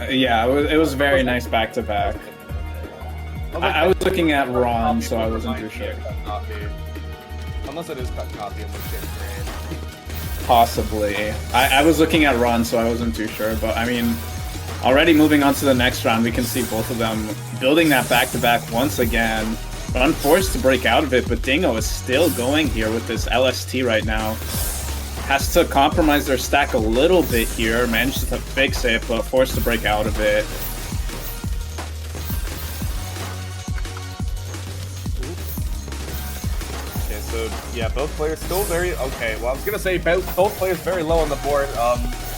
Yeah, it was very nice back-to-back. I was looking at Ron, so I wasn't too sure. Unless it is cut copy, in which case, Possibly. I was looking at Ron, so I wasn't too sure. But, I mean, already moving on to the next round, we can see both of them building that back-to-back once again. Ron forced to break out of it, but Dingo is still going here with this LST right now. Has to compromise their stack a little bit here, manages to fix it, but forced to break out of it. Okay, so yeah, both players still very okay. Well, I was gonna say both players very low on the board.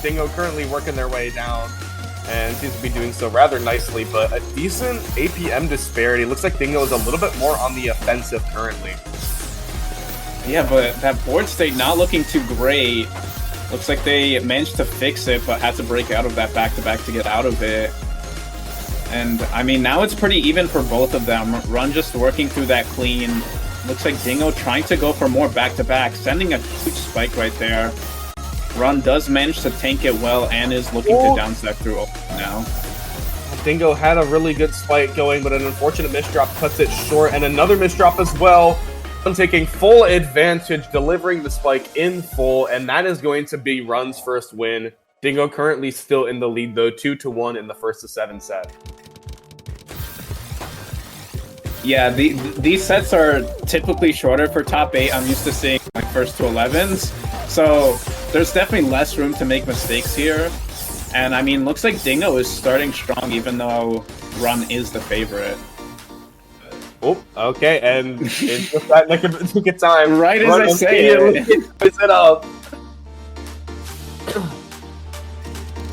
Dingo currently working their way down, and seems to be doing so rather nicely. But a decent APM disparity. Looks like Dingo is a little bit more on the offensive currently. Yeah, but that board state not looking too great. Looks like they managed to fix it, but had to break out of that back-to-back to get out of it. And, I mean, now it's pretty even for both of them. Run just working through that clean. Looks like Dingo trying to go for more back-to-back, sending a huge spike right there. Run does manage to tank it well and is looking to downstep through now. Dingo had a really good spike going, but an unfortunate misdrop cuts it short, and another misdrop as well. Taking full advantage, delivering the spike in full, and that is going to be Run's first win. Dingo currently still in the lead, though, 2-1 in the first of 7 set. Yeah, these sets are typically shorter for top 8. I'm used to seeing like first to 11s, so there's definitely less room to make mistakes here. And I mean, looks like Dingo is starting strong, even though Run is the favorite. Oh, okay, and it's just that nick of time. Right as I say it. Puts it up.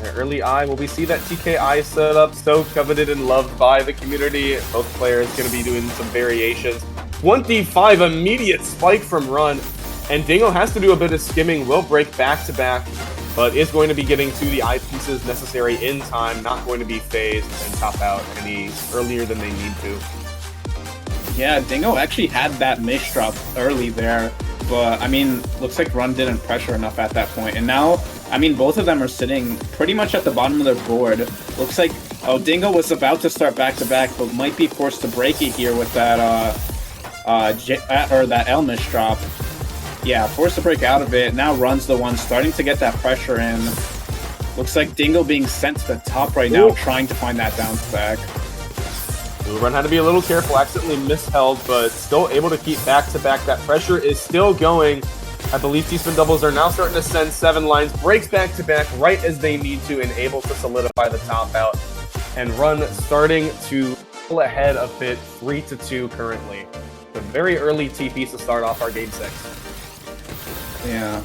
Early eye, will we see that TKI setup so coveted and loved by the community? Both players going to be doing some variations. 25 immediate spike from Run, and Dingo has to do a bit of skimming, will break back-to-back, but is going to be getting to the eyepieces necessary in time, not going to be phased and top out any earlier than they need to. Yeah, Dingo actually had that misdrop early there, but I mean, looks like Run didn't pressure enough at that point. And now, I mean, both of them are sitting pretty much at the bottom of their board. Looks like, oh, Dingo was about to start back-to-back, but might be forced to break it here with that, that L misdrop. Yeah, forced to break out of it. Now Run's the one starting to get that pressure in. Looks like Dingo being sent to the top right now, trying to find that down stack. Run had to be a little careful, accidentally misheld, but still able to keep back-to-back. That pressure is still going. I believe T-spin doubles are now starting to send 7 lines. Breaks back-to-back right as they need to and able to solidify the top out. And Run starting to pull ahead a bit, 3-2 currently. The very early TPs to start off our game 6. Yeah.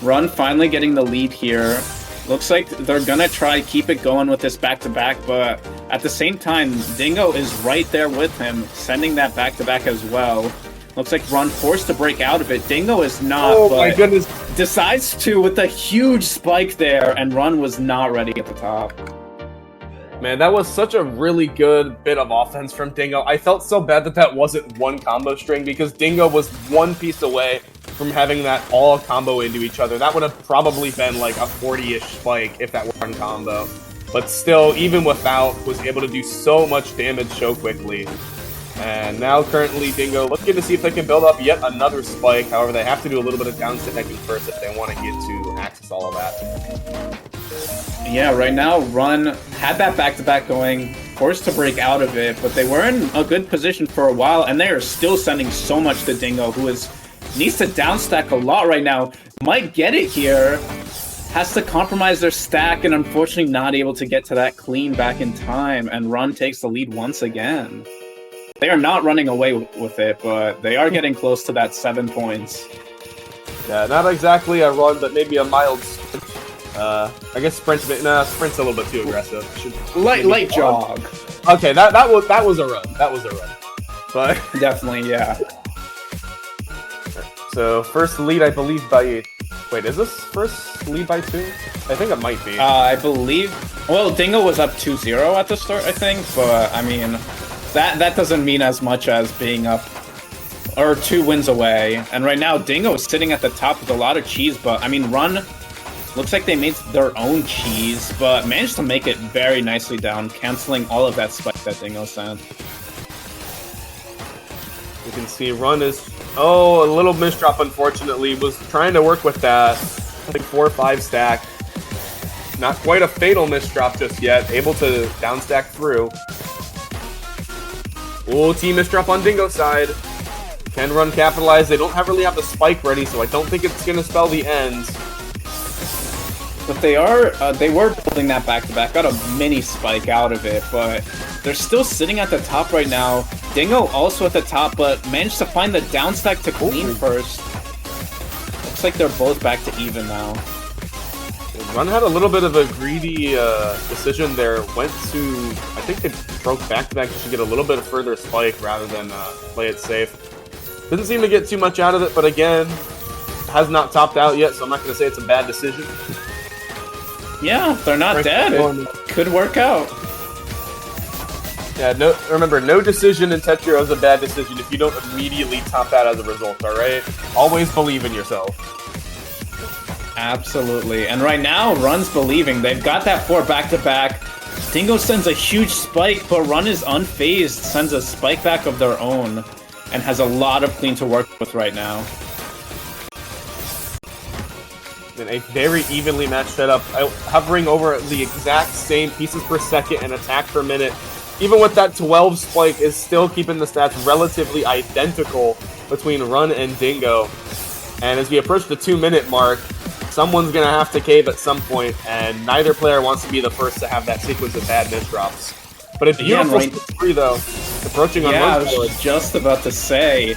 Run finally getting the lead here. Looks like they're gonna try to keep it going with this back-to-back, but at the same time, Dingo is right there with him, sending that back-to-back as well. Looks like Run forced to break out of it. Dingo is not, but my goodness, decides to with a huge spike there, and Run was not ready at the top. Man, that was such a really good bit of offense from Dingo. I felt so bad that that wasn't one combo string, because Dingo was one piece away from having that all combo into each other. That would have probably been like a 40-ish spike if that were one combo. But still, even without, was able to do so much damage so quickly. And now currently Dingo looking to see if they can build up yet another spike. However, they have to do a little bit of down stacking first if they want to get to access all of that. Yeah, right now, Run had that back-to-back going, forced to break out of it, but they were in a good position for a while, and they are still sending so much to Dingo, who needs to downstack a lot right now. Might get it here. Has to compromise their stack, and unfortunately not able to get to that clean back in time, and Run takes the lead once again. They are not running away with it, but they are getting close to that 7 points. Yeah, not exactly a run, but maybe a mild sprint. I guess sprint's a little bit too aggressive. Light jog. Okay, that was a run. That was a run. But definitely, yeah. So first lead, I believe by. Wait, is this first lead by 2? I think it might be. I believe. Well, Dingo was up 2-0 at the start, I think, but I mean, that doesn't mean as much as being up or 2 wins away. And right now, Dingo is sitting at the top with a lot of cheese, but I mean, Run Looks like they made their own cheese, but managed to make it very nicely down, canceling all of that spike that Dingo sent. You can see Run is... Oh, a little misdrop, unfortunately. Was trying to work with that, I think, 4 or 5 stack. Not quite a fatal misdrop just yet. Able to down stack through. Ooh, team misdrop on Dingo's side. Can Run capitalize? They don't really have the spike ready, so I don't think it's going to spell the end. But they were building that back-to-back. Got a mini spike out of it, but they're still sitting at the top right now. Dingo also at the top, but managed to find the down stack to clean first. Looks like they're both back to even now. Run had a little bit of a greedy decision there. Went to, I think they broke back-to-back to get a little bit of further spike rather than play it safe. Didn't seem to get too much out of it, but again, has not topped out yet, so I'm not going to say it's a bad decision. Yeah, they're not dead. It could work out. Yeah, remember, no decision in Tetrio is a bad decision if you don't immediately top that as a result, alright? Always believe in yourself. Absolutely. And right now, Run's believing. They've got that 4 back-to-back. Dingo sends a huge spike, but Run is unfazed, sends a spike back of their own, and has a lot of clean to work with right now. In a very evenly matched setup, hovering over the exact same pieces per second and attack per minute. Even with that 12 spike, is still keeping the stats relatively identical between Run and Dingo. And as we approach the 2-minute mark, someone's going to have to cave at some point, and neither player wants to be the first to have that sequence of bad misdrops. But a beautiful 6-3 though, approaching on Run's board. I was just about to say,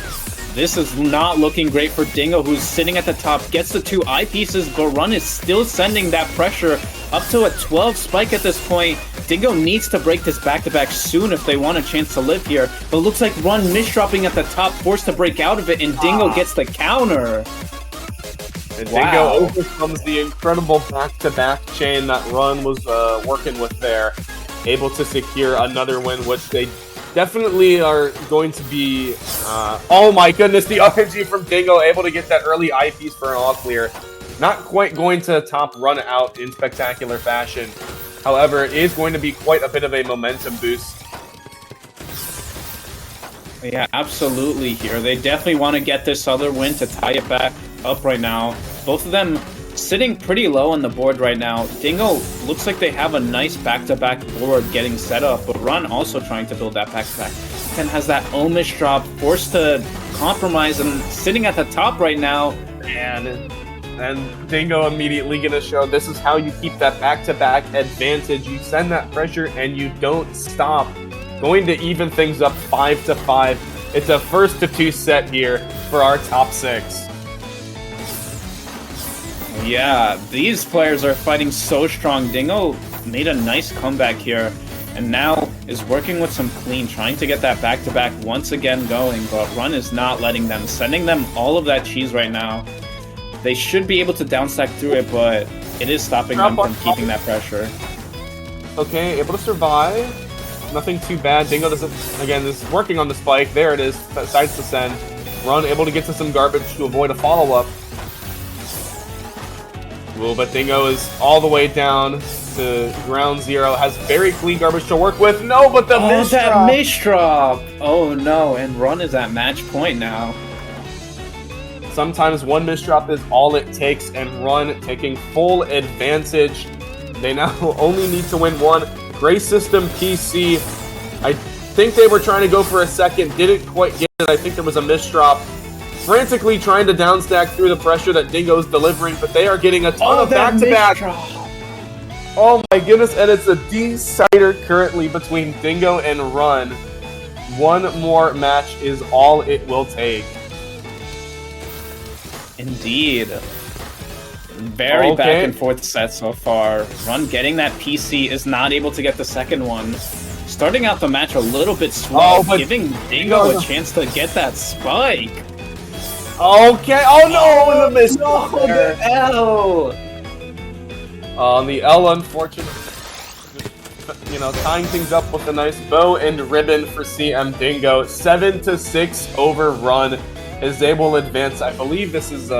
this is not looking great for Dingo, who's sitting at the top, gets the 2 eyepieces, but Run is still sending that pressure up to a 12 spike at this point. Dingo needs to break this back-to-back soon if they want a chance to live here, but it looks like Run misdropping at the top, forced to break out of it, and Dingo gets the counter. And Dingo overcomes the incredible back-to-back chain that Run was working with there, able to secure another win, which they definitely are going to be... oh my goodness, the RNG from Dingo, able to get that early eyepiece for an all-clear. Not quite going to top Run out in spectacular fashion. However, it is going to be quite a bit of a momentum boost. Yeah, absolutely here. They definitely want to get this other win to tie it back up right now. Both of them sitting pretty low on the board right now. Dingo looks like they have a nice back-to-back board getting set up, but Run also trying to build that back-to-back. Then has that Omish drop, forced to compromise and sitting at the top right now. And Dingo immediately gonna show this is how you keep that back-to-back advantage. You send that pressure and you don't stop. Going to even things up 5-5. It's a 1-2 set here for our top 6. Yeah, these players are fighting so strong. Dingo made a nice comeback here, and now is working with some clean, trying to get that back-to-back once again going, but Run is not letting them, sending them all of that cheese right now. They should be able to downstack through it, but it is stopping them from keeping that pressure. Okay, able to survive. Nothing too bad. Dingo doesn't, again, is working on the spike. There it is, decides to send. Run able to get to some garbage to avoid a follow-up. Ooh, but Dingo is all the way down to ground zero. Has very clean garbage to work with. No, but the misdrop! That misdrop! Oh no, and Run is at match point now. Sometimes one misdrop is all it takes, and Run taking full advantage. They now only need to win one. Gray System PC. I think they were trying to go for a second, didn't quite get it. I think there was a misdrop. Frantically trying to downstack through the pressure that Dingo's delivering, but they are getting a ton of back-to-back. Oh my goodness, and it's a decider currently between Dingo and Run. One more match is all it will take. Indeed. Very back and forth set so far. Run getting that PC, is not able to get the second one. Starting out the match a little bit slow, giving Dingo a chance to get that spike. Okay, oh no, the miss. No, the L. On the L, unfortunately, you know, tying things up with a nice bow and ribbon for cmdingo. 7-6 over Run is able to advance. I believe this is